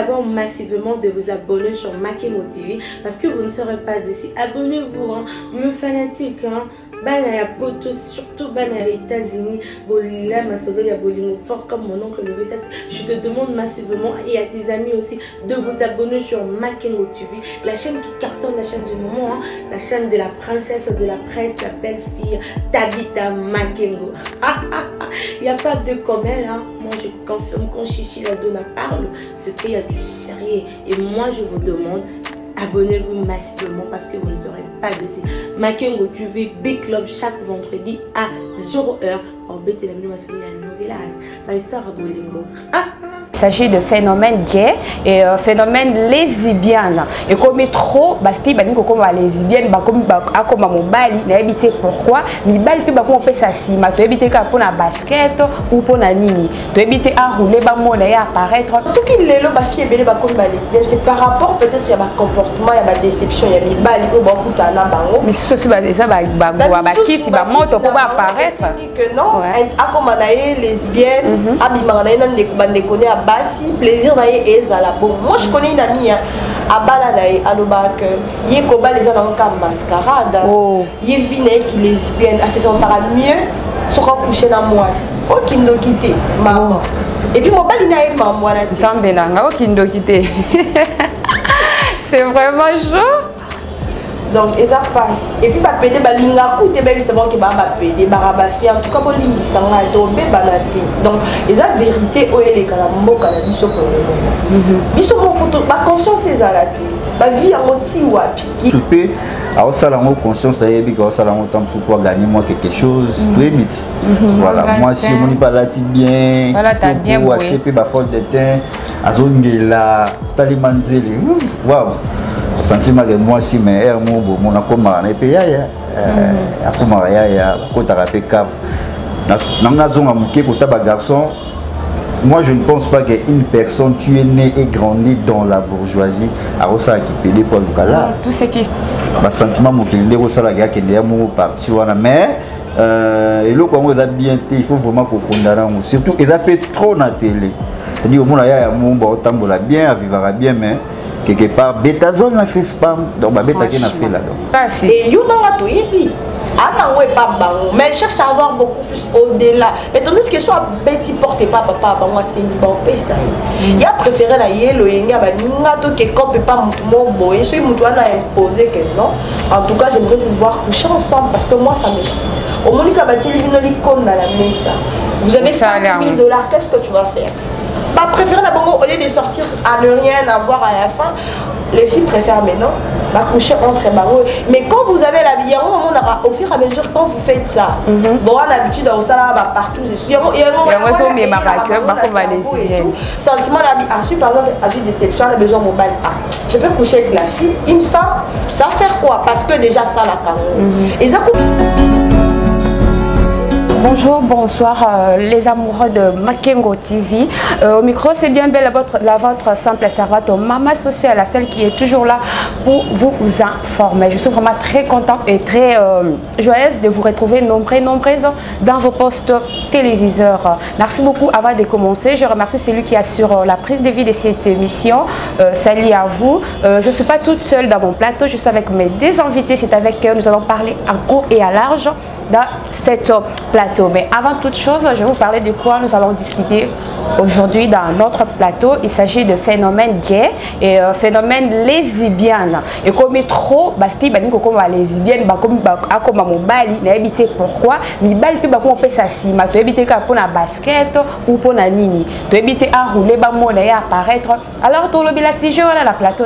d'abord massivement de vous abonner sur Makengo TV parce que vous ne serez pas d'ici. Abonnez-vous, hein, me fanatique, hein. Bana ya poto, surtout bana ya États-Unis, bolila masolo ya bolimo fort comme mon oncle le Vétas. Je te demande massivement et à tes amis aussi de vous abonner sur Makengo TV, la chaîne qui cartonne, la chaîne du moment, hein, la chaîne de la princesse de la presse, la belle fille Tabitha Makengo. Il n'y a pas de comme elle, hein. Moi je confirme quand Chichi la Donna parle, c'est qu'il y a du sérieux. Et moi je vous demande, abonnez-vous massivement parce que vous ne serez pas dessus. Makengo TV Big Club chaque vendredi à 0h. En bête la novelas. Par histoire à Bolingo. Il s'agit de phénomène gay et phénomène lesbienne. Et comme trop, ma fille, comme lesbienne, comme mon bali, n'a habité pourquoi? Ni bali puis on fait ça si, ma tu habité pour la basket ou pour la nini. Tu habité à rouler, mon et apparaître. Ce qui est là, ma fille est belle comme lesbienne, c'est par rapport peut-être il y a un comportement, il y a une déception, il y a une bali au beaucoup de bango. Mais ça c'est ça, qui si ma moto pour apparaître. Que non, à comme on a lesbienne, abimana ne connaît à basi, plaisir d'aller et la bon. Moi je connais une amie à Balanaï, à l'Obac, il y a Koba les gens en mascarade, il y a Vine qui lesbienne, à se sentir mieux, sera couché dans moi. Oh, qui nous quitte, maman. Et puis mon balina est maman. Sambelanga, oh, qui nous quitte. C'est vraiment chaud. Donc, ça passe. Et puis, bah, pédé, bah, linga coûte, c'est bon que bah, pédé, bah, en tout cas, bon, lingi sanga, tombé, banate. Donc, ça vérité, oh, les calambo, calabiso, pour le biso, mon photo, ma conscience, c'est à la télé. Ma vie, en moti, wapi. Tu peux, alors, ça, la conscience, ça y est, que ça, la temps pour pouvoir gagner, moi, quelque chose, tout est vite. Voilà, moi, si on n'est pas là, bien, voilà, t'as bien, pour acheter, puis, bah, faute de teint, à zone là, talimanzeli, waouh. Sentiment que moi si mais mon akoma na pe ya akoma ya ko tarape cave na zonga muke ko taba garçon. Moi je ne pense pas qu'une personne tu es né et grandi dans la bourgeoisie a rosa qui pédé pour le kala tout ce qui ba sentiment mo kende rosa la gars qui est mo parti wana mais et le Congo ça bien il faut vraiment pour condamner surtout ils appellent trop na télé c'est-à-dire au monde ya mo ba tambola bien vivra bien mais quelque part Betazone a fait spam donc bah bêta qui n'a fait là donc et you don't want to eat pas bon mais cherche à avoir beaucoup plus au-delà mais tandis que soit Betty porte pas papa moi c'est une bonne ça il a préféré la yellow yenga ba ninga to que comme pas mon boy celui mon doigt a imposé que non en tout cas j'aimerais vous voir coucher ensemble parce que moi ça m'excite au Monica Bati l'icône dans la mesa vous avez 5 000 $, qu'est-ce que tu vas faire? Bah, préfère d'abord au lieu de sortir à ne rien avoir à la fin, les filles préfèrent maintenant bah, coucher entre bango. Mais quand vous avez l'habitude, au fur et à mesure, quand vous faites ça, bon, on a l'habitude à ça là partout. Sentiment d'habitude, par exemple, à une déception, on a besoin de mobile. Je peux coucher avec la fille, une femme, ça va faire quoi? Parce que déjà ça la carrière. Et ça. Bonjour, bonsoir les amoureux de Makengo TV. Au micro, c'est bien belle la votre simple servante Maman Sociale, celle qui est toujours là pour vous informer. Je suis vraiment très contente et très joyeuse de vous retrouver nombreuses dans vos postes téléviseurs. Merci beaucoup. Avant de commencer, je remercie celui qui assure la prise de vie de cette émission. Salut à vous. Je ne suis pas toute seule dans mon plateau, je suis avec mes deux invités. C'est avec eux nous allons parler en court et à large dans cette plateau. Mais avant toute chose, je vais vous parler de quoi nous allons discuter aujourd'hui dans notre plateau. Il s'agit de phénomène gay et phénomène lesbienne. Et comme trop, ma fille, comme lesbienne, comme mon bali, n'a habité pourquoi? Ni bali puis comme on fait ça si, ma tu habité pour la basket ou pour la nini. Tu habité à rouler, mon et apparaître. Alors tout le bila si je voilà la plateau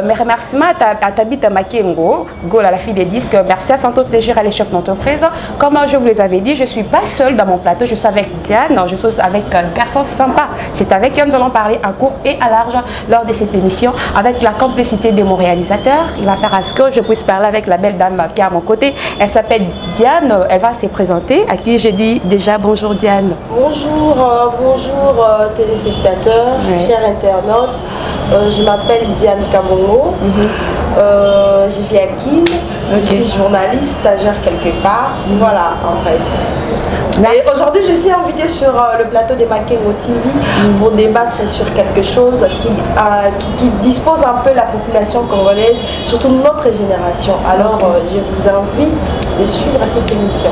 mes remerciements à Tabitha Makengo, la fille des disques. Merci à Santos Dégir, les chefs d'entreprise. Comme je vous les avais dit, je ne suis pas seule dans mon plateau, je suis avec Diane, je suis avec un garçon sympa. C'est avec eux que nous allons parler en court et à large lors de cette émission, avec la complicité de mon réalisateur. Il va faire à ce que je puisse parler avec la belle dame qui est à mon côté. Elle s'appelle Diane, elle va se présenter, à qui j'ai dit déjà bonjour Diane. Bonjour, bonjour téléspectateurs, chers internautes. Je m'appelle Diane Kabongo. Je vis à Kin, je suis journaliste, stagiaire quelque part. Voilà, en bref. Et aujourd'hui, je suis invitée sur le plateau de Makengo TV pour débattre sur quelque chose qui dispose un peu la population congolaise, surtout notre génération. Alors, je vous invite de suivre cette émission.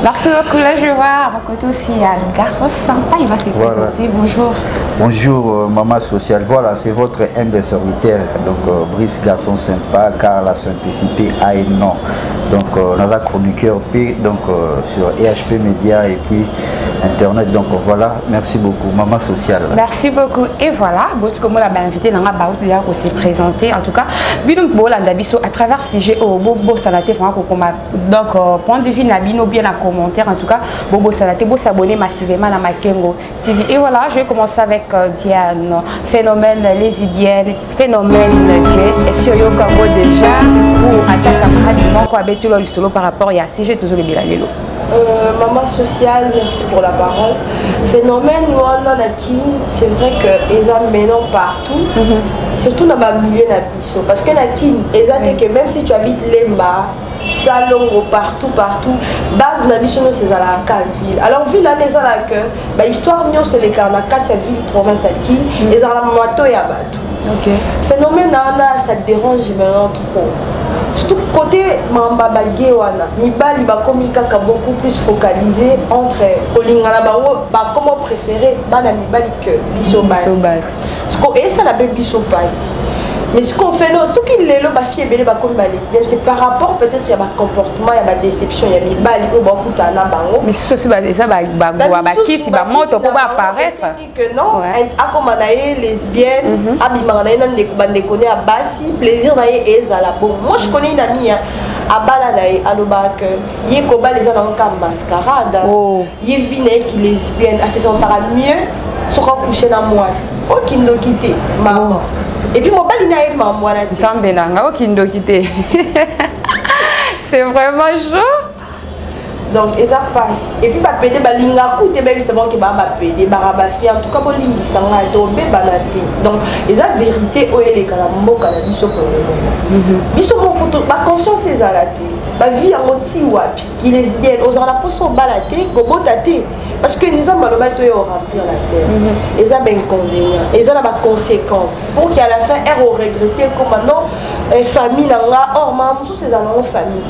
Merci beaucoup. Là, je vois à côté aussi un garçon sympa. Il va se présenter. Bonjour. Bonjour, maman sociale. Voilà, c'est votre humble serviteur. Donc, Brice, garçon sympa, car la simplicité a un nom. Donc, on a la chroniqueur P, donc sur EHP Média et puis Internet. Donc, voilà, merci beaucoup, maman sociale. Merci beaucoup. Et voilà, comme on l'a invité, on va se présenter. En tout cas, à travers CG au Bobo Salaté, donc, point de vue, Nabino, bien en commentaire. En tout cas, Bobo Salaté, vous s'abonner massivement à Makengo TV. Et voilà, je vais commencer avec Diane. Phénomène lesbienne, phénomène que est-ce qu'il y a déjà pour attaquer tout le solo par rapport à CG toujours le bilalelo. Maman sociale, merci pour la parole. Phénomène c'est vrai que les hommes maintenant partout, surtout dans le milieu nabiso, parce que que même si tu habites Lemba, Salongo, partout, base nabiso c'est à la ville. Alors ville là les là que histoire c'est les carnacats ville province à Kin, et à la moto et à Batou. Phénomène ça dérange maintenant trop. Surtout côté Mamba Bagewana, Mibali bakomi kaka beaucoup plus focalisé entre Kolingana bango ba comment préférer bana Mibali que biso base. Et ça la biso passe. Mais ce qu'on fait, ce qui est là, c'est par rapport peut-être il y a un comportement, il y a une déception, il y a une balle, il y a beaucoup de mais ça, c'est ça, qui si moto pour apparaître. Que non, à comme on a lesbienne, abimana, on a bassi, plaisir d'aller et à la bombe. Moi je connais une amie, à Balanaï, à l'Obac, il y a des gens qui mascarade, il y a des qui lesbienne, à ce sont mieux, ce qu'on couche dans moi, aucun ne quitter, maman. Et puis mon bal il n'a pas moi c'est vraiment chaud. Donc ça passe. Et puis bah pédé bah linga coûte même c'est bon que bah pédé bah rabafi en tout cas bon lingi sanga tomber balaté. Donc ça vérité o les kalambo kala biso problème. Biso mon photo bah conscience c'est zalaté. Bah vie en moti wapi qui lesbienne on a la poisson balaté gobo taté parce que nous avons le bateau remplir la terre. Et ça ben inconvénient. Et ça a des conséquences. Pour qu'à la fin elle regretter comme maintenant famille là or maman sous ces allons famille.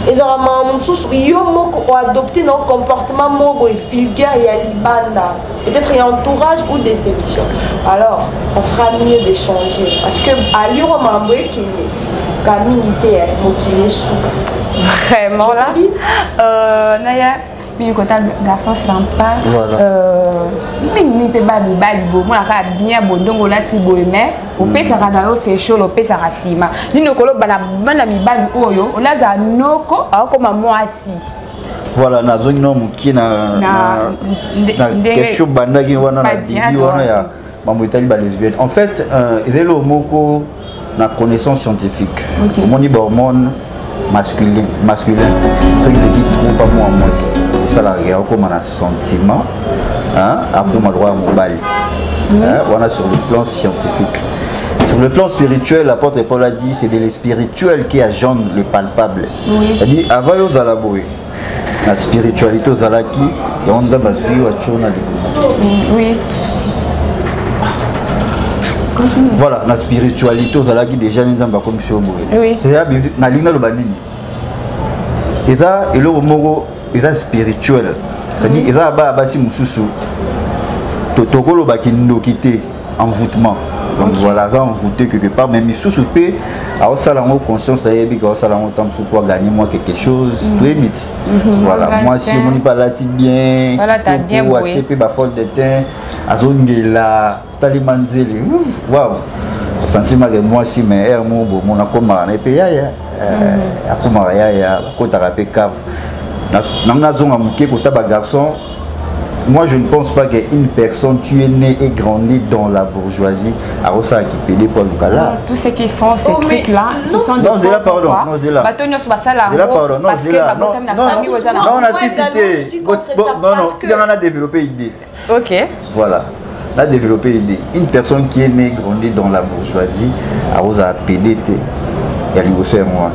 Et ça maman sous yo ou adopter nos comportements mobo et vulgaires et libanda peut-être entourage ou déception. Alors on fera mieux de changer parce que à l'euro mambo qui est communauté mokile souka vraiment là Naya mais quand un garçon sympa mais peut pas de balle moi la bien bon donc là ti boy mais on peut ça radar fait chaud on peut ça rasima ni no kolo bana mi balle oyo on a za noko comme moi assis. Voilà, na zone non qui na quelque chose bandagi wana na bibi wana ya maman itali ba lesbienne. En fait, ezelo moko na connaissance scientifique. Mon hormone masculin. Ce qui dit trop pas moi ça la regarde comme un sentiment hein après ma droit à mon bal. Voilà sur le plan scientifique. Sur le plan spirituel, l'apôtre Paul a dit c'est de le spirituel qui agende le palpable. Il dit avant aux alaboé. La spiritualité aux alaki, et on doit basculer à Tchona. Oui. Voilà, la spiritualité aux alaki déjà nous avons comme sur oui. C'est-à-dire na linga le banini. Et ça, et le mot, et ça spirituel. C'est-à-dire, et ça ba basi mususu. Totokolo bakindo kité envoûtement. Donc voilà, ça envoûté quelque part, mais mususu pe alors ça la conscience d'ailleurs que ça la temps pour gagner moi quelque chose tout est vite. Voilà, moi si on n'est pas là bien voilà t'as bien oui pe ba folle de teint azongela talimanzeli waouh sentiment que moi si mais mo mon akoma na pe ya akoma ya ko tarape cave na zonga muke ko ta ba garçon. Moi, je ne pense pas qu'une personne qui est née et grandie dans la bourgeoisie a aussi qui paye pour le cas. Tout ce qu'ils font, ces trucs-là, ce sont des non, c'est là, pardon. Non, c'est là. Pardon. Non, c'est là. Non, on a cité. Non, si on a développé idée. Ok. Voilà. On a développé idée. Une personne qui est née et grandie dans la bourgeoisie a aussi PDT. Et elle aussi moi.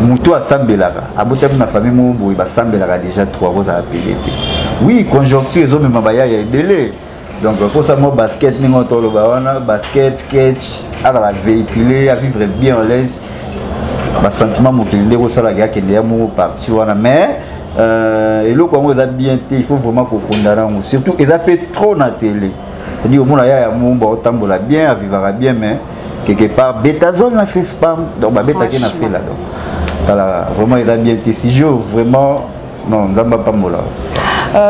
muto asambelaka abotami na famille mo boye basambelaka déjà 3 ans à appeler. Oui, conjoncture ezo mema bayaya ebele. Donc pour ça moi basket ningo tolo ba wana basket sketch à la véhiculer à vivre bien en l'aise. Ba sentiment mo kende ko sala ga kende ya mo parti wana mais et le Congo est bien, il faut vraiment qu'on condamne. Surtout, ils appellent trop na télé. C'est-à-dire, au moins, il y a un monde qui tambola bien, vivra bien, mais quelque part, Betazone a fait spam, donc Beta qui a fait là. Donc, vraiment, il a bien été. Si je vraiment, non, on n'a pas mola.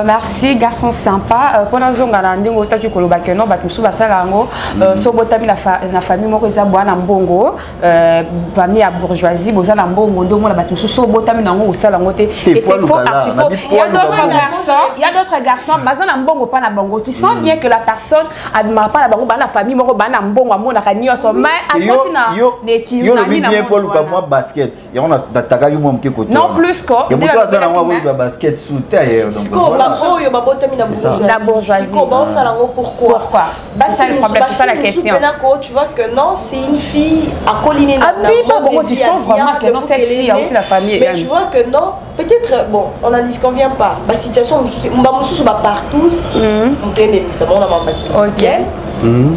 Merci, garçon sympa. Pendant que zonga ndingo tatu koloba keno batusu basalango so botami na famille moko eza bwana mbongo famille à bourgeoisie boza na mbongo ndo mona batusu so botami nango osalango te et c'est faux archi faux. Il y a d'autres garçons baza na mbongo pas na bango. Tu sens bien que la personne admire pas la bango ba na famille moko ba na mbongo amona ka nyoso mais akoti na ne ki na ni na bien pour luka moi basket. Il y a takaki mo mke koto. Non plus ko. Et pourquoi ça na moi basket sous terre donc. La bourgeoisie. Pourquoi? C'est ça le problème, c'est ça la question. Tu vois que non, c'est une fille à colliner. Tu sens vraiment que non, cette fille a aussi la famille. Mais tu vois que non, peut-être, bon, on a dit ce qu'on vient pas. La situation, on va partout. Ok.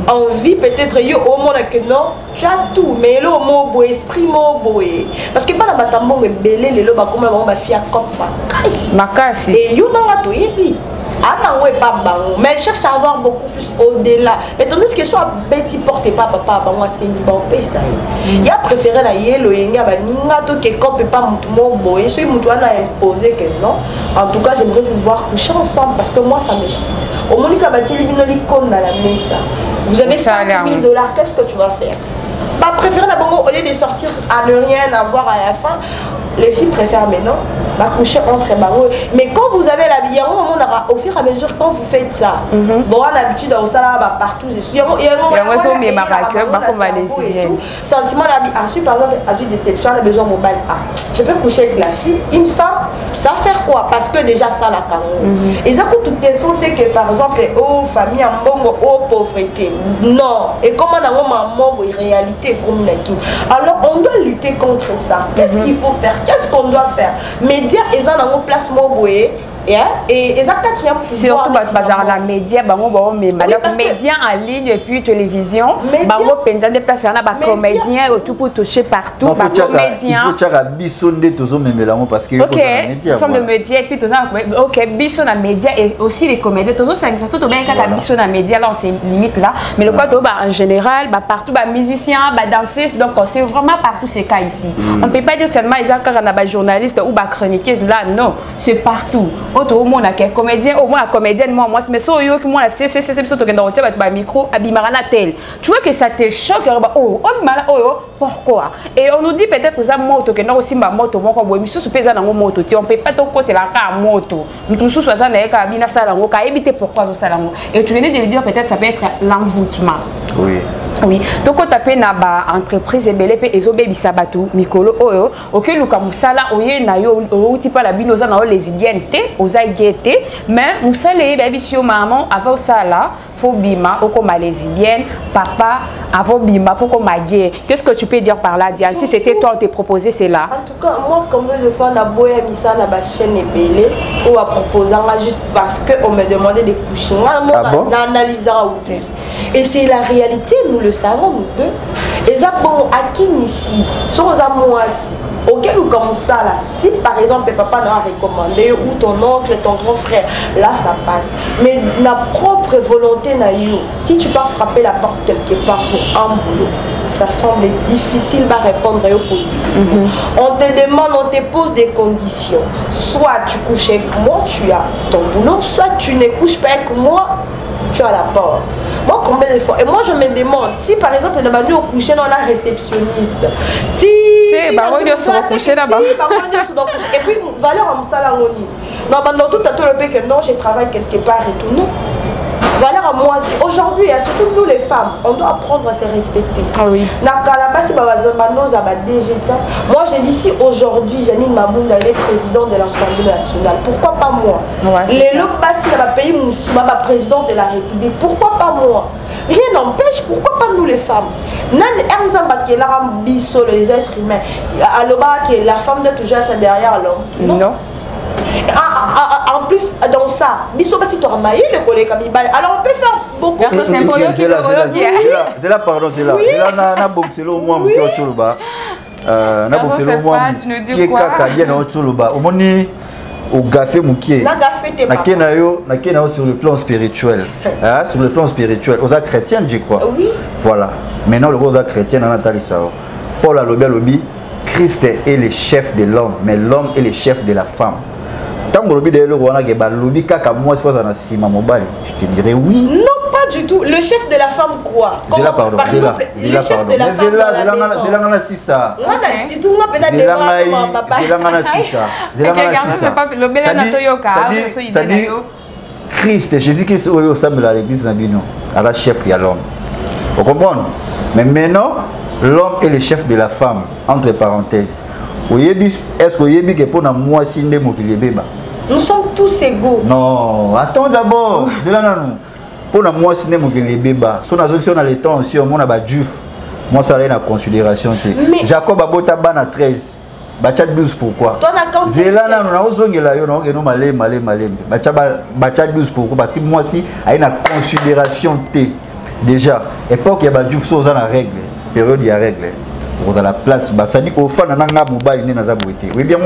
En vie peut-être au monde que non tu as tout mais le mot beau esprit mot beau parce que pas la batambo est belé le ba comme on va faire comme makasi et yo dans to yebi attends ouais pas bango mais cherche à avoir beaucoup plus au-delà mais tandis que soit petit porte pas papa bango sengi ba pesa il a préféré la yelo yenga ba ninga to que comme pas mutu mo beau et celui mutu a imposé que non en tout cas j'aimerais vous voir coucher ensemble parce que moi ça m'excite au Monica Batili binoli comme dans la mesa. Vous avez 5 000 $, qu'est-ce que tu vas faire? Bah, préfère d'abord au lieu de sortir à ne rien avoir à la fin, les filles préfèrent maintenant bah, coucher entre bango. Mais quand vous avez l'habitude, au fur et à mesure, quand vous faites ça, bon, on a l'habitude au salon partout, je suis. Sentiment d'habitude, par exemple, à une déception, on a besoin de mobile. Je peux coucher avec la fille, une femme, ça va faire quoi? Parce que déjà ça la caron. Et ça coûte toutes les santé que par exemple, aux familles en bongo, aux pauvreté. Non. Et comment on a un maman réalité comme alors on doit lutter contre ça. Qu'est-ce qu'il faut faire? Qu'est-ce qu'on doit faire? Médias, ils ont un placement boué. Et ça quatrième surtout bazar la média bango mais médias en ligne et puis télévision bango pendant des places na ba comédiens tout pour toucher partout ba comédiens il faut tchaka bisonde tozo memelango parce que OK nous sommes de médias et puis tozo OK biso na média et aussi les comédiens tozo ça tout bien kaka biso na média là on se limite là mais le quoi en général ba partout ba musiciens ba danseuses donc c'est vraiment partout ces cas ici on peut pas dire seulement ils ont na ba journalistes ou ba chroniqueuses là non c'est partout. Au moins un comédien au moins la comédienne moi mais so yo qui moi la c'est biso to kenda otia ba micro abimara na tel tu vois que ça te choque oh pourquoi et on nous dit peut-être ça moto que non aussi ma moto moko boy misusu pesa na moto ti on peut pas to c'est la ka moto tout sous ça na ka bina sala ngo ka éviter pourquoi zo sala ngo et tu venais de le dire peut-être ça peut être l'envoûtement oui donc quand tapé na ba entreprise ebele pe ezo bebisa batu mikolo oyo okeluka musala oye na yo outi pa la bino za na lesbienne te oza gete mais musala e bebisio maman avant sala faut bima oko ma lesbienne papa avant bima poko ma gay. Qu'est-ce que tu peux dire par là Diane? Si c'était toi on te proposé c'est là. En tout cas moi comme je fais na boya misa na ba chaîne ebele ou à proposer juste parce que on me demandait de coucher moi d'analyser et c'est la réalité, nous le savons, nous deux. Et ça, bon, à qui ici, sans moi ici, auquel ou comme ça, là, si par exemple, papa n'a recommandé, ou ton oncle, ton grand frère, là, ça passe. Mais la propre volonté, si tu pars frapper la porte quelque part pour un boulot, ça semble difficile de répondre au positif. On te demande, on te pose des conditions. Soit tu couches avec moi, tu as ton boulot, soit tu ne couches pas avec moi, tu as la porte. Moi, combien de fois? Et moi, je me demande si par exemple, on a venu au coucher, on a un réceptionniste. C'est couché là-bas. Et puis, valeur en salangoni. Non, tout à tout le pays que non, je travaille quelque part et tout. Non. valeur à moi aussi. Aujourd'hui, surtout nous les femmes, on doit apprendre à se respecter. Ah oui. Moi, je dis si aujourd'hui, Janine Mabounda est présidente de l'Assemblée nationale, pourquoi pas moi? Les lobes bassi dans le pays, ma présidente de la République, pourquoi pas moi? Rien n'empêche, pourquoi pas nous les femmes? Les êtres humains, la femme doit toujours être derrière l'homme. Non. En plus, dans ça, alors on peut faire beaucoup de choses. C'est là, pardon, c'est là. C'est là, on a boxé le moins qui est au Choluba. On a boxé le moins qui est cacaïen au Choluba. Au moment au gafé moukié. Sur le plan spirituel. Sur le plan spirituel. Aux chrétiens, je crois. Oui. Voilà. Maintenant, le rose chrétien, on a Nathalie Sao. Paul a lobby. Christ est le chef de l'homme, mais l'homme est le chef de la femme. Tant que lobby de lobby kaka moi je te dirais oui. Non, pas du tout. Le chef de la femme quoi? Par exemple, le chef de la femme dans la maison. Christ, Jésus-Christ au Samuel à l'église Nabino, à la chef de l'homme. Vous comprenez? Mais maintenant, l'homme est le chef de la femme, entre parenthèses. Est-ce que pour moi, nous sommes tous égaux. Non, attends d'abord. Pour moi, si nous sommes on a le temps aussi, on a Juif. Moi, ça a en considération. Jacob a boté 13. Bacha 12 pourquoi? Zélana, nous avons Bacha 12 pourquoi? Parce que moi, si, il y a une considération. Déjà, époque, il y a des Juifs dans la règle. Période, il y a règle. Dans la place, ça dit qu'au fond, on a un mobile. Oui, bien,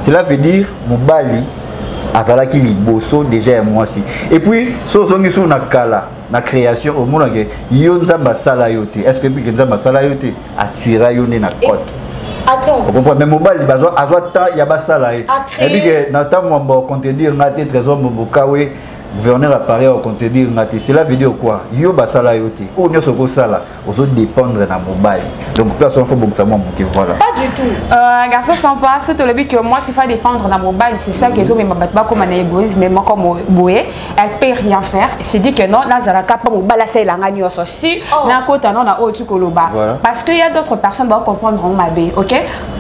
cela veut dire mobile. Avant qu'il y bosso déjà moi aussi. Et puis, si on est sur la création, au monde, il y a un salayote. Est-ce que il y a un salayote à tuer na côte? Attends. Vous comprenez? Mais mobile, il y a un salayote. Et puis, on va contenir un trésor Mobokawe. Gouverneur apparaît au compte dire cela veut dire quoi? Yo basala yote. Ou nous sommes sala, on doit dépendre na mobile. Donc personne faut bon ça moi voilà. Pas du tout. Garçon sympa, surtout le but que moi s'il faut dépendre na mobile, c'est ça que me battre pas comme un égoïsme, mais moi comme boé, elle peut rien faire. C'est dit que non, là ça la pas mobile là c'est la gagne aussi. Na côté non na au koloba. Parce qu'il y a d'autres personnes qui vont comprendre ma bé, OK?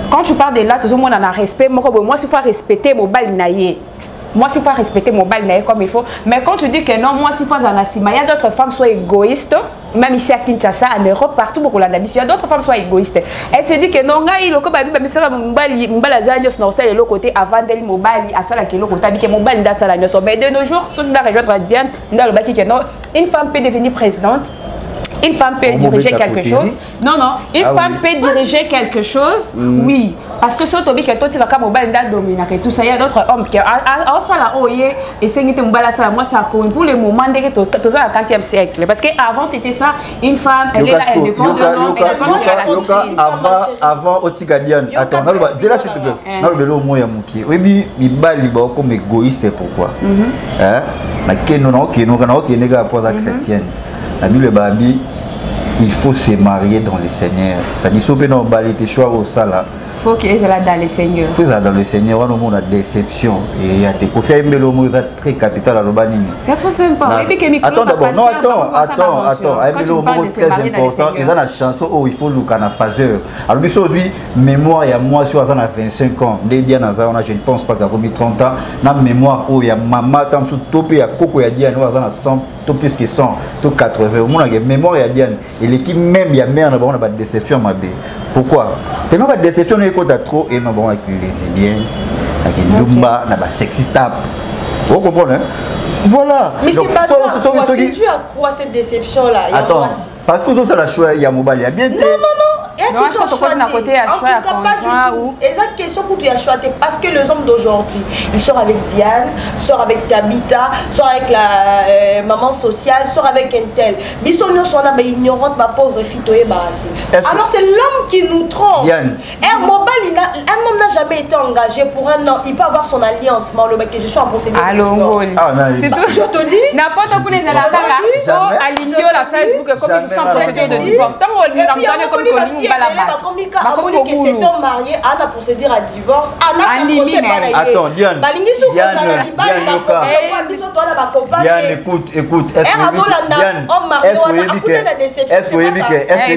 Quand tu parles de là, tout le monde en a respect, moi s'il faut respecter mobile naïe. Moi, s'il faut respecter mon bal comme il faut. Mais quand tu dis que non, moi, s'il faut en assima, il y a d'autres femmes qui sont égoïstes. Même ici à Kinshasa, en Europe, partout, beaucoup il y a d'autres femmes qui sont égoïstes. Elle se dit que non, il y a l'autre côté avant d'elle, mon bal, à ça, qui est l'autre côté, mon bal, mais de nos jours, ceux qui ont rejoint Diane, une femme peut devenir présidente. Une femme peut diriger quelque chose. Non, non. Une femme peut diriger quelque chose. Oui. Parce que si tu dis que toi, tu vas dominer tout ça, il y a d'autres hommes qui et c'est moi, ça pour le moment, tu es au 40e siècle. Parce qu'avant, c'était ça. Une femme, elle est là, elle dépend de avant, Otigadian, attends, c'est là, c'est tout. Oui, mais comme égoïste, pourquoi? Chrétienne. Le babi, il faut se marier dans le Seigneur. C'est-à-dire que si on a des choix au salaire, il faut qu'ils soient dans le Seigneur. Il faut qu'ils soient dans le Seigneur. On a une déception. Et il y a des profils qui sont très capital à l'Obanini. Attends d'abord. Non, attends. Il y a très important. Ils ont la chanson où il faut le canafazeur. Alors, aujourd'hui, mémoire, il y a moi, si on a 25 ans, je ne pense pas qu'il y a 30 ans. Dans mémoire, où il y a maman, il y a Coco, il y a Diane, il y a 100, tout plus que 100, tout 80. Il y a mémoire, il y a Diane. Et l'équipe même, il y a mère, on a une déception. Pourquoi? Tellement de déception, il y a trop, et nous avons avec les lesbiennes, avec les Dumba, avec les sexy tap. Vous comprenez? Voilà. Mais c'est pas ça. C'est dû à quoi cette déception-là? Attends, parce que ça la choix, il y a mobile, il y a bien. Non. Et tu sont choisis. En tout cas, pas du tout. Et cette question que tu as choisi, parce que les hommes d'aujourd'hui, ils sortent avec Diane, sortent avec Tabitha, sortent avec la maman sociale, sortent avec un tel. Ils sont ignorantes, ma pauvre fille, tu es baratée. Alors c'est l'homme qui nous trompe. Diane. Un homme n'a jamais été engagé pour un an. Il peut avoir son alliance. Le mec, je suis en procédure. Allô, c'est tout. Je te dis. N'importe où les aligner la Facebook comme ils sont en procédure de divorce. Tant qu'on comme que c'est un marié, Anna procéder à divorce, Anna s'approcher pas. Attends, Diane. Diane, écoute. Est-ce que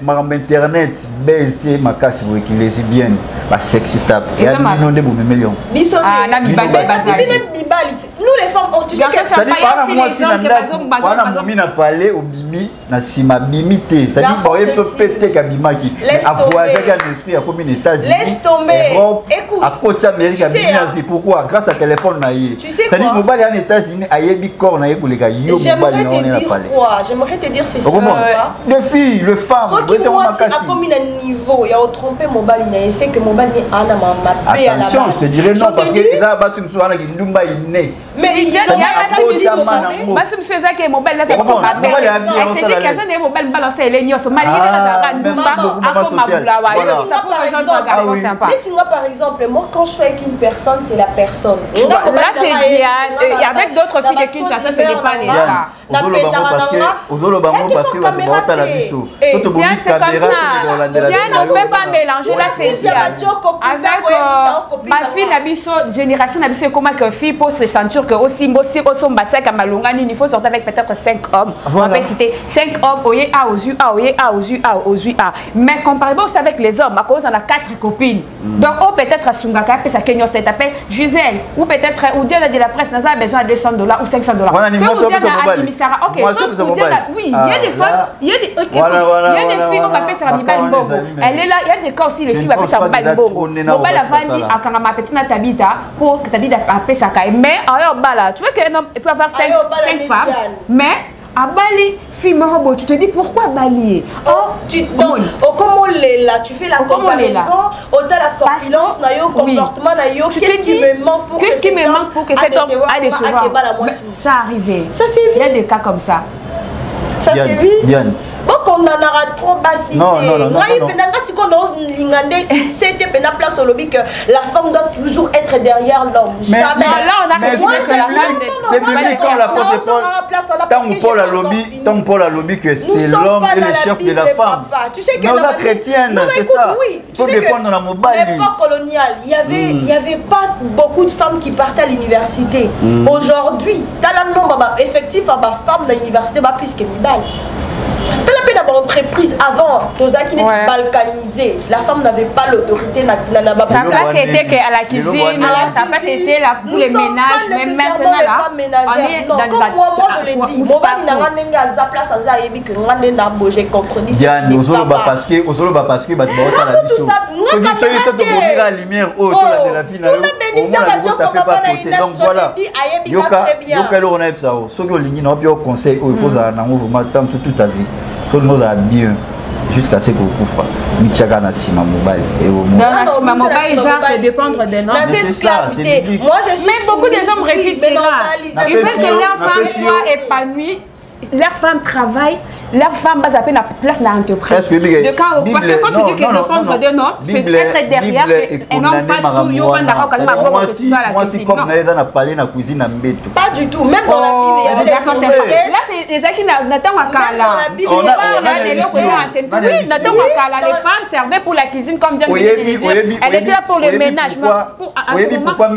ma internet baisse ma casse pour qu'il est bien, ma sexy tape. Il y a millions de millions. Nous les femmes, tu sais que ça dit pas moi si na mina parler au bimi na sima bimité, ça dit boye peut péter kabimaki. A voyager dans l'esprit à comme États-Unis. Laisse tomber. Écoute. À côté Amérique à c'est pourquoi grâce à téléphone na yé. Tu sais quoi? Ça dit mobile en États-Unis a yebi corps na yé pour les gars yo mobile on est parler. J'aimerais te dire ceci. Les filles, les femmes, c'est moi aussi à comme un niveau, il y a trompé mobile il a essayé que mobile ni ana mama paix à la base. Attention, je te dirais non parce que ça va tu me sois qui ndumba iné. Mais il y a basi mfeze ke mobile là c'est pas c'est dit que ça ne mobile balancer les nyos marié dans un ndumba akoma bulawa ça pour les gens garçons sympa. Par exemple, moi quand je suis avec une personne, c'est la personne. Là c'est Diane et avec d'autres filles de Kinshasa ce n'est pas les cas. Diane c'est comme ça. Diane on peut pas mélanger là c'est Diane. Avec ma fille Nabiso génération Nabiso comment que fille pour se sentir que aussi aussi son bassin à Malongani il faut sortir avec peut-être 5 hommes. On peut citer 5 hommes oye a aux yeux a mais comparable aussi avec les hommes à cause on a 4 copines. Donc on peut-être à Sungaka peut ça Kenya se taper Gisèle ou peut-être ou Diane de la presse n'a besoin de $200 ou $500. OK, oui, il y a des femmes, il y a des filles on appelle ça Mibali Bobo. Elle est là, il y a des cas aussi les filles appellent ça Mibali Bobo. Mobile avandi à Kangama petite na tabita pour que tabita appelle ça mais alors bala tu vois qu'un homme peut avoir 5 femmes mais à Bali film robot tu te dis pourquoi Bali comment là tu fais la comparaison autant la corpulence na yo comportement na yo qu'est-ce qui me manque pour que cet homme a des souverains ça arrivé ça c'est il y a des cas comme ça c'est Diane donc on en aura trop bassité. Non. Place au lobby que la femme doit toujours être derrière l'homme. Jamais. Là on a c'est public quand la tant Paul a lobby que c'est l'homme et le chef de la femme. Tu sais que nos chrétiennes, c'est ça. Faut dépendre de la mobile. L'époque coloniale, il y avait pas beaucoup de femmes qui partaient à l'université. Aujourd'hui, dans le nombre effectif à ma femme dans l'université va plus que Mibal. Dans l'entreprise avant, nos acquis étaient balkanisés. La femme n'avait pas l'autorité. Sa place était à la cuisine, sa place était là pour les ménages. Mais maintenant, là, on est dans les comme moi, je le dis. Mon mari n'a pas sa place à Zaïbi que moi, je n'ai pas contredit. Diane, parce que bah tu vas la tout ça. Moi, quand tu la lumière au de la finale. Donc voilà. Yoka on a ça. Ce que l'ingénieur n'a pas conseil, il faut ça dans toute ta vie. Tout le monde a bien jusqu'à ce que vous couffez. Michaka na sima mobile et au monde. Dans la sima mobile, genre de dépendre des noms. C'est esclavité. Moi je suis. Mais beaucoup des hommes refusent cela. Ils veulent que leur femme soit épanouie. Leur femme travaille, leur femme va appeler la place de l'entreprise. Parce que quand tu dis que dépendre de noms, c'est être derrière un homme face pour Yovan Darok. Moi si comme on a parlé dans la cuisine en béton. Pas du tout, même dans la Bible, il y avait des garçons. Là c'est les acquis n'attendent pas Kala. Oui, n'attendent pas Kala. Les femmes servaient pour la cuisine comme Diane dit. Elle était là pour le ménage. Pourquoi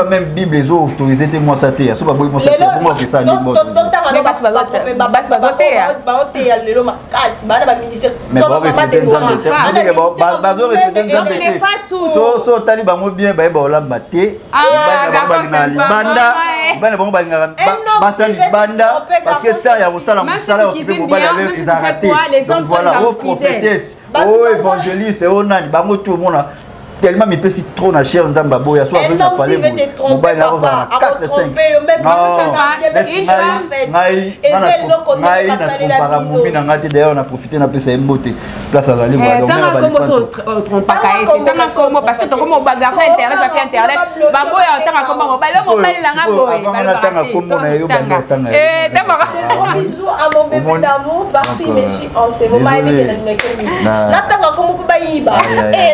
même Bible les autres autorisaient moi ça t'est. Ça va moi ça pour moi c'est ça les mots. Mais bas bazoté mais ce n'est pas tout. So taliban bien ba olamba te banda parce que ça ya musala ils arrêté donc voilà aux prophétesses aux évangélistes et aux nani bango tout le monde tellement mais petit trop na cher nzamba boya soit avec parler mobile là on va 4 5 d'ailleurs on a profité na pesa mbote place à aller voir donc parce que comme bagarre internet papier internet baboya tanga comme mobile là bisous à mon bébé d'amour partout il me suit en ce moment avec la là tanga comme bayiba et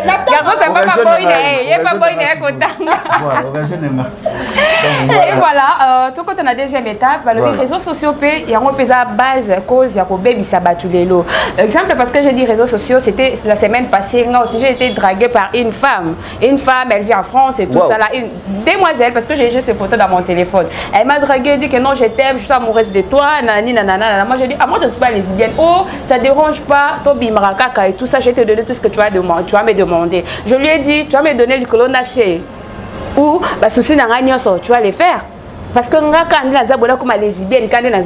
Et voilà, tout quand on a deuxième étape, les réseaux sociaux, il y a une base cause, il y a un bébé sabatulelo. Exemple, parce que j'ai dit réseaux sociaux, c'était la semaine passée, j'ai été draguée par une femme. Une femme, elle vit en France et tout ça là. Une demoiselle, parce que j'ai ces photos dans mon téléphone. Elle m'a draguée, dit que non, je t'aime, je suis amoureuse de toi, nanani, nanana. Moi, j'ai dit, ah, moi, je ne suis pas lesbienne. Oh, ça ne dérange pas, Tobi Marakaka et tout ça, je vais te donner tout ce que tu vas me demander. Je lui ai dit, tu vas me donner le colonacé. Ou, bah, souci n'a rien, tu vas les faire. Parce que quand on a comme lesbienne, quand on a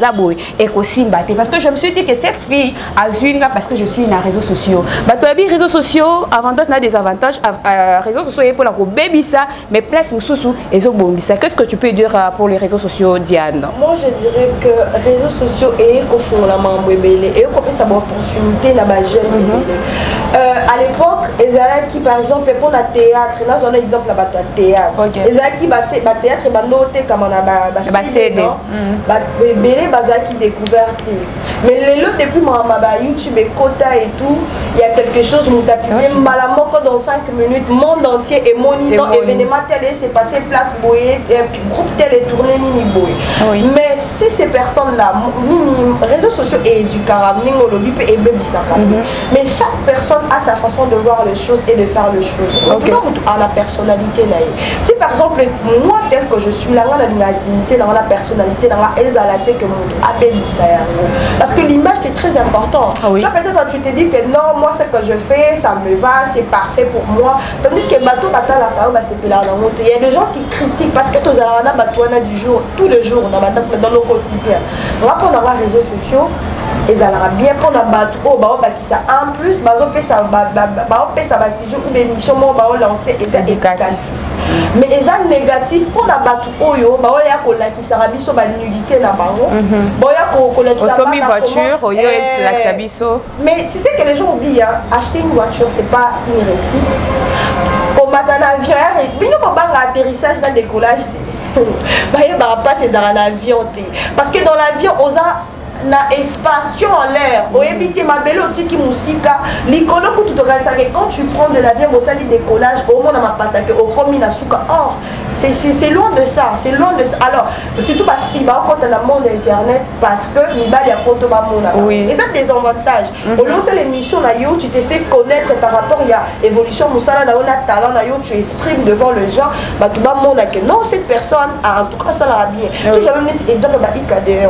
parce que je me suis dit que cette fille a eu parce que je suis dans les réseaux sociaux. Les réseaux sociaux, avantages, des avantages. Réseaux sociaux pour la baby ça, mais place sous et qu'est-ce que tu peux dire pour les réseaux sociaux, Diane? Moi, je dirais que les réseaux sociaux et qu'on font la main et qu'on peut savoir opportunité dans la jeune. À l'époque, les Arabes qui par exemple pour le théâtre, là j'en ai exemple là théâtre. Les Arabes qui théâtre et bandoté comme on a CD belé bazaki découverte mais les lots depuis YouTube et Kota et tout il y a quelque chose nous tapé malamoko dans 5 minutes monde entier et monino événement tel s'est passé place boyé groupe tel est tourné nini boy mais si ces personnes là nini réseaux sociaux et du carabin olobi et bebisaka mais chaque personne a sa façon de voir les choses et de faire les choses à la personnalité là si par exemple moi tel que je suis là dans la dignité dans la personnalité dans la exalté que mon parce que l'image c'est très important. Là peut-être tu te dis que non moi ce que je fais ça me va c'est parfait pour moi tandis que bateau batala c'est là il y a des gens qui critiquent parce que tous alana batouana du jour tous les jours dans nos quotidiens on va prendre les réseaux sociaux et ça ira bien prendre bateau qui ça en plus bazo peut ça va sujet ou émission moi lancer et éducatif mais les gens négatifs pour la bateau oyo ya ko la qui sera biso ba nudité na bango boya ko la qui sera voiture oyo la biso mais tu sais que les gens oublient acheter une voiture c'est pas une réussite au matin avion et bino ko banga atterrissage dans décollage ba pas ces en avion parce que dans l'avion osa na espace tu en l'air au éviter ma belle qui musika l'icône pour tout que quand tu prends de l'avion au sali décollage au monde ma patake au commis na suka or c'est loin de ça alors surtout parce que quand on a monde internet parce que ni ba ya poto ba mona et ça des avantages au lieu c'est l'émission na yo tu te fais connaître par rapport il y a évolution musala na on a talent na yo tu exprimes devant les gens ba tout ba mona que non cette personne en tout cas ça la bien tout j'avais mis exemple ba IKD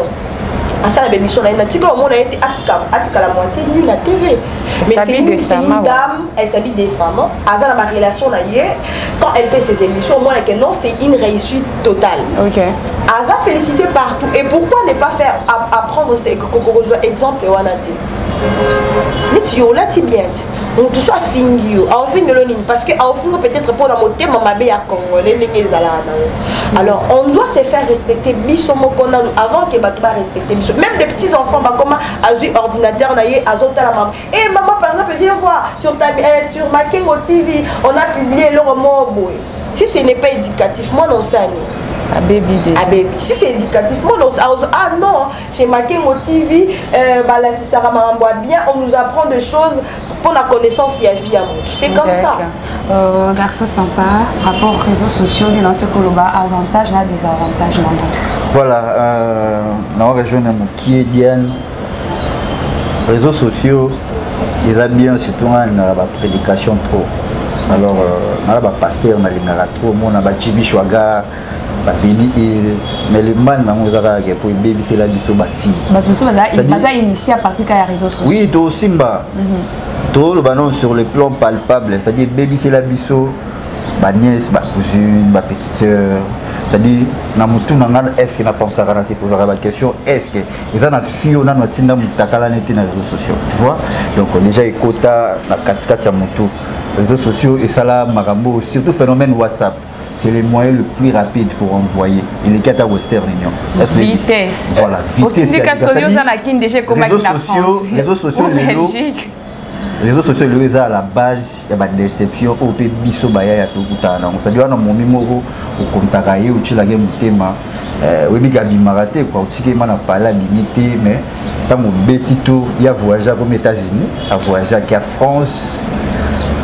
à ça la bénédiction là natika au monde a été atika la moitié nue la TV mais c'est une dame elle s'habille décemment à ça la relation là quand elle fait ses émissions au moins que non c'est une réussite totale à ça félicité partout et pourquoi ne pas faire apprendre ces exemples wanate niti yo là ti bien on te soit fingi au fin de l'onin parce que au fond peut-être pour la moté mama be ya congolais ngezala na alors on doit se faire respecter biso mokona avant que batu ba respecter biso même des petits enfants ba comment azu ordinateur na ye azota la maman et maman par exemple viens voir sur Makengo TV on a publié le roman boy si ce n'est pas éducatif moi non ça à baby si c'est éducatif moi non ah non chez Makengo TV la qui sera bien on nous apprend des choses pour la connaissance il y a vie à moi c'est comme ça garçon sympa rapport aux réseaux sociaux il y a avantages et désavantages voilà dans la région qui est bien réseaux sociaux ils ont bien surtout la prédication trop alors on a pasteur on a trop on a Jimmy Chouaga mais le mal pour baby c'est la biso ba fille baza initié à partir des réseaux sociaux oui to simba to le banon sur le plan palpable c'est-à-dire baby c'est la biso ba nièce ba cousine ba petite sœur c'est-à-dire na mutu nanga est-ce que na penser à se poser la question est-ce que ils ont na fille on a notina mutakala net na réseaux sociaux tu vois donc déjà écota na 4 ya mutu réseaux sociaux et ça là marambo surtout phénomène WhatsApp c'est le moyen le plus rapide pour envoyer. Il est qu'à ta Western Union. Vitesse. Voilà, vitesse. Les réseaux sociaux, les réseaux sociaux, les à la base, il y a des déceptions au pays bisobaya ya tout kutana. On s'adjoint dans mon numéro au contacter ou tu la game thème. Oui, mais gabi maraté quoi. Tu sais que pas la limité, mais dans mon bétito, il y a voyagé aux États-Unis, à voyager à France.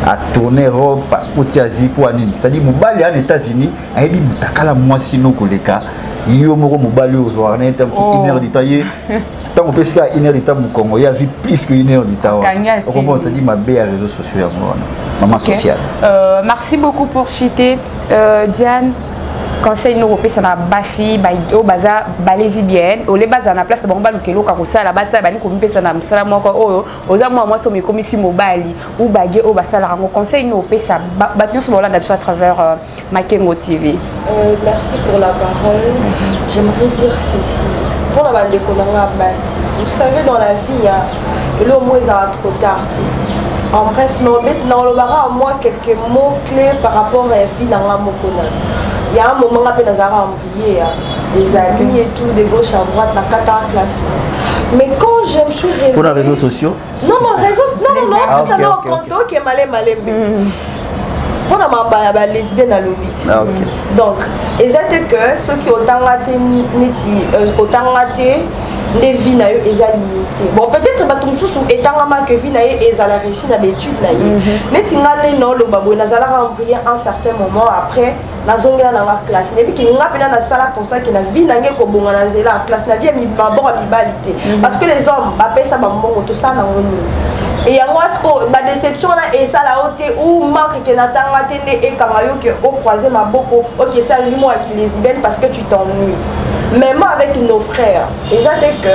à tourner Europe pour Tiazi pour Anine. C'est-à-dire mobali en États-Unis, a dit mutakala moi sino koleka. Yo moko mobali au soir né temps une heure du temps tant on peut se faire une heure du temps au Congo, il y a vu plus que une heure du temps. On comprend, c'est dit ma belle réseaux sociaux maman sociale. Merci beaucoup pour chiter Diane. Conseil nous repère ça na bafi au bazar balésbienne au les bazar na place de bomba lukelo ka ko sala basa bani ko mpesa na msala moko oyo oza moi so mi komisi mobali ou bagé au basala rango conseil nous repère ça battion sur Hollande à travers Makengo TV. Merci pour la parole. J'aimerais dire ceci. Pour la bande de vous savez dans la vie il y a moins trop tard. En bref, dans le bara à moi quelques mots clés par rapport à la vie dans la mokona. Il y a un moment où on a embrouillé, des amis et tout, de gauche à droite, dans 4 classes. Mais quand je me suis réveillée... Pour les réseaux sociaux? Non, ça m'a compté qui est malé. Pour la lesbienne à l'obit. Donc, exactement que ceux qui ont raté, les vies na yo eza limité. Bon peut-être bato mususu etangama que vie na yo eza la réussite na étude na yo. Neti ngale non lo babo na zala remplir un certain moment après na zongela na ma classe. Et puis ki ngapena na sala constat que na vie na nge ko bonga na nzela classe na vie mi maboko mibalité. Parce que les hommes ba pesa ba mbongo to ça na ngoni. Et yango asko ba déception na et ça la haute ou manque que na tanga tene et kamayo que au croiser ma boko. OK ça lui moi qui les ibène parce que tu t'ennuies. Même avec nos frères, ils ont dit que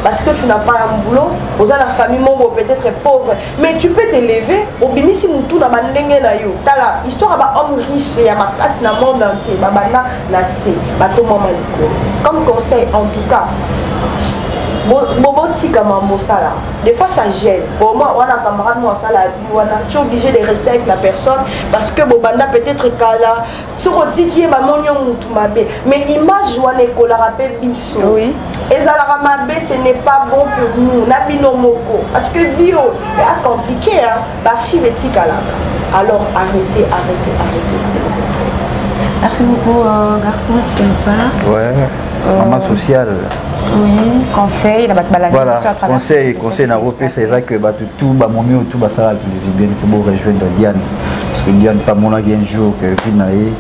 parce que tu n'as pas un boulot, vous avez la famille peut-être pauvre, mais tu peux t'élever au binisi mutu na bandenge na yo. Tala histoire ba homme riche ya ma place na monde entier, ba bana na se, ba to mama liko. Comme conseil en tout cas, des fois ça gêne. Pour moi, on a un camarade, moi, ça la vie, tu es obligé de rester avec la personne parce que Bobanda peut-être kala, tu reti qui est ma monion tout ma bé. Mais image joie école rappelle biso. Oui. Et ça la mabé, ce n'est pas bon pour nous. Nabino moko. Parce que vie est compliqué, hein. L'archive est kala. Alors arrêtez, c'est bon. Merci beaucoup, garçon sympa. Ouais. Maman sociale. Oui, conseil, voilà, conseil na repé c'est ça que tout ba momi ou tout ba ça qui les bien il faut rejoindre Diane parce que Diane pas mon un jour que finalement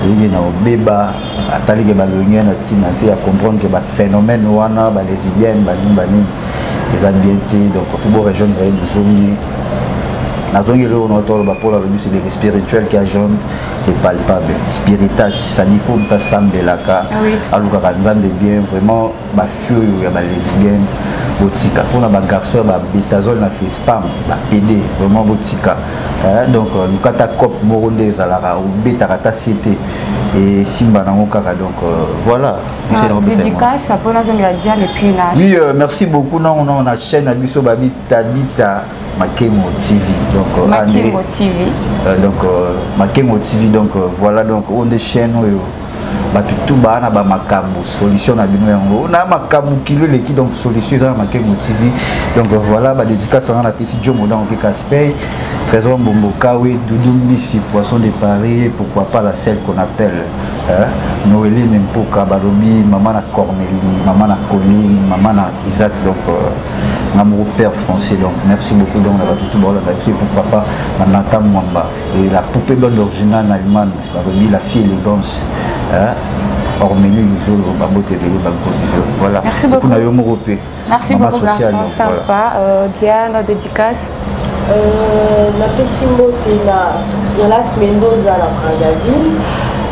il y a un béba atali que ba longer na tina te à comprendre que ba phénomène wana ba lesbienne ba bani les ambientés donc il faut rejoindre les zones na zongi le on entend ba pour la c'est des spirituels qui agissent et palpable spiritage ça il faut pas sembler la ka alors que bien vraiment ba feu ya ba lesbienne botika pour na ba garçon ba bitazol na fait spam ba PD vraiment botika donc nous kata cop moronde za la ou beta kata cité et simba na ngokaka donc voilà dédicace pour la zone de Diane et puis là oui merci beaucoup non on a chaîne à biso ba bita Makengo TV donc Makengo TV Makengo TV donc voilà donc on des chaînes tout bas na ba makambo solution na bino yango na makambo kilo leki donc solution na Makengo TV donc voilà ba dédicace na pesi Jomo dans ke Casper Trésor Mbombokawe Doudou Missi Poisson de Paris pourquoi pas la celle qu'on appelle Noélie Mpoka Balobi maman na Cornélie maman na Colline maman na Isaac donc mon père français donc merci beaucoup donc on a tout bon la pour papa Nathan Mwamba et la poupée blonde originale allemande la fille élégance Ormélie Luzolo Babote de voilà merci beaucoup merci beaucoup garçon sympa Diane dédicace na Pessimbo tena Yalas Mendoza la Brazzaville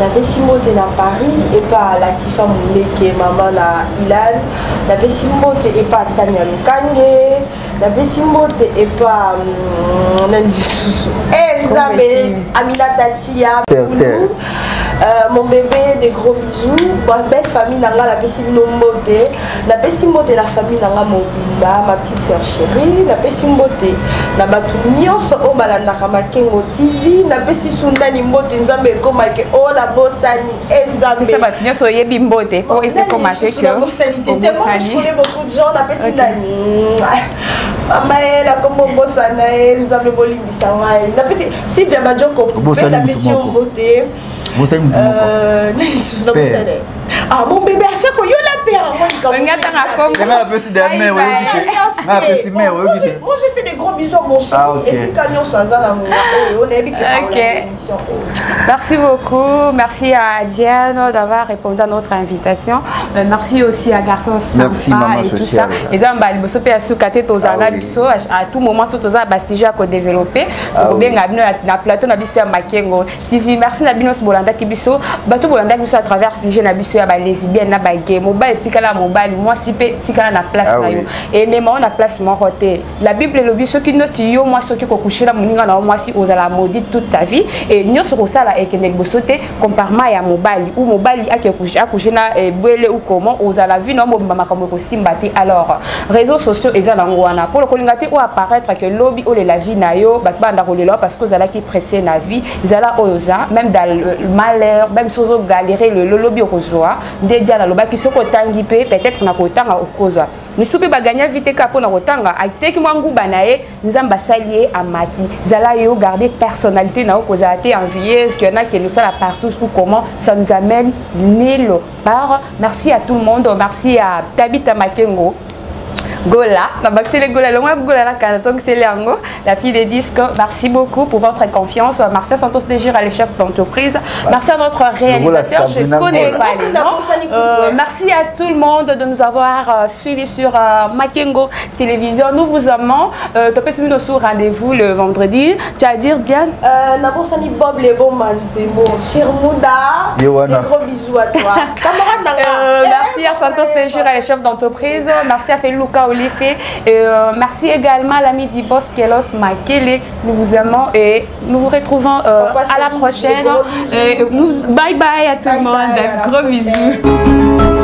na Pessimbo tena Paris et pas Latifa Mundeke maman na Ilan na Pessimbo et pas Tania Lukange na Pessimbo et pas Nandi Susu Nzambe Amina Tachia mon bébé des gros bisous belle famille nanga la Pessimbo la Pessimbo la famille nanga Mobimba ma petite soeur chérie la Pessimbo na batu nyonso o balandaka Makengo TV na pesi sundani mbote nzambe komake o la bosani nzambe ça va nyonso yebi mbote pour essayer commencer que la bosani tete moi je connais beaucoup de gens na pesi ndani mama la kombo bosana nzambe bolimbisa ngai na pesi si via bajoko na pesi mbote Ah, mon bébé, à chaque fois, il y a la paire. Moi, j'ai fait des gros bisous à mon chéri. Et si Canyon soit là, on est avec l'émission. Merci beaucoup. Merci à Diane d'avoir répondu à notre invitation. Merci aussi à Garçon Sympa et tout ça. Les hommes, ils sont à soukater aux à tout moment, sur tous les sujets à développer. Pour bien na plateau na biso ya Makengo TV. Merci na binos bolanda ki biso. Bato bolanda biso à travers sujet na biso ya ba lesbienne na ba gay. Mobile tikala mobile, moi si pe tikala na place na yo. Et même on a place mon côté. La Bible le biso qui note yo moi ce qui ko kushira muninga na moi si aux ala maudite toute ta vie et nyoso ko sala et kenek bosote comparement ya mobile ou mobile a ke kushina e bwele ou comment aux ala vie no mobima comme ko simbati. Alors réseaux sociaux ezala ngwana pour le kolingate ou apparaître que lobby ou la vie na yo ba banda kolelo parce que zala qui pressé na vie zala oyoza même dans le malheur même sozo galérer le lobby okozwa ndedia na loba ki soko tangi pe peut-être na kotanga okozwa misupe ba gagner vite ka pona kotanga akiteki mwangu banaye nzamba salier amati zala yo garder personnalité na okoza te envieuse qu'il y en a qui nous ça partout ou comment ça nous amène mille par. Merci à tout le monde, merci à Tabita Makengo Gola, la fille des disques. Merci beaucoup pour votre confiance. Merci à Santos Dégir, les chefs d'entreprise. Merci à notre réalisateur, je ne connais pas les noms. Merci à tout le monde de nous avoir suivis sur Makengo Télévision. Nous vous aimons. Tu peux nous rendez-vous le vendredi. Tu as à dire, Diane Bob Lebo Manzemo, Shirmouda, des gros bisous à toi. Merci à Santos Dégir, les chefs d'entreprise. Merci à Feluka Olife. Merci également à l'ami du boss Kelos Makele. Nous vous aimons et nous vous retrouvons à la prochaine. Bye bye à tout le monde. Gros bisous.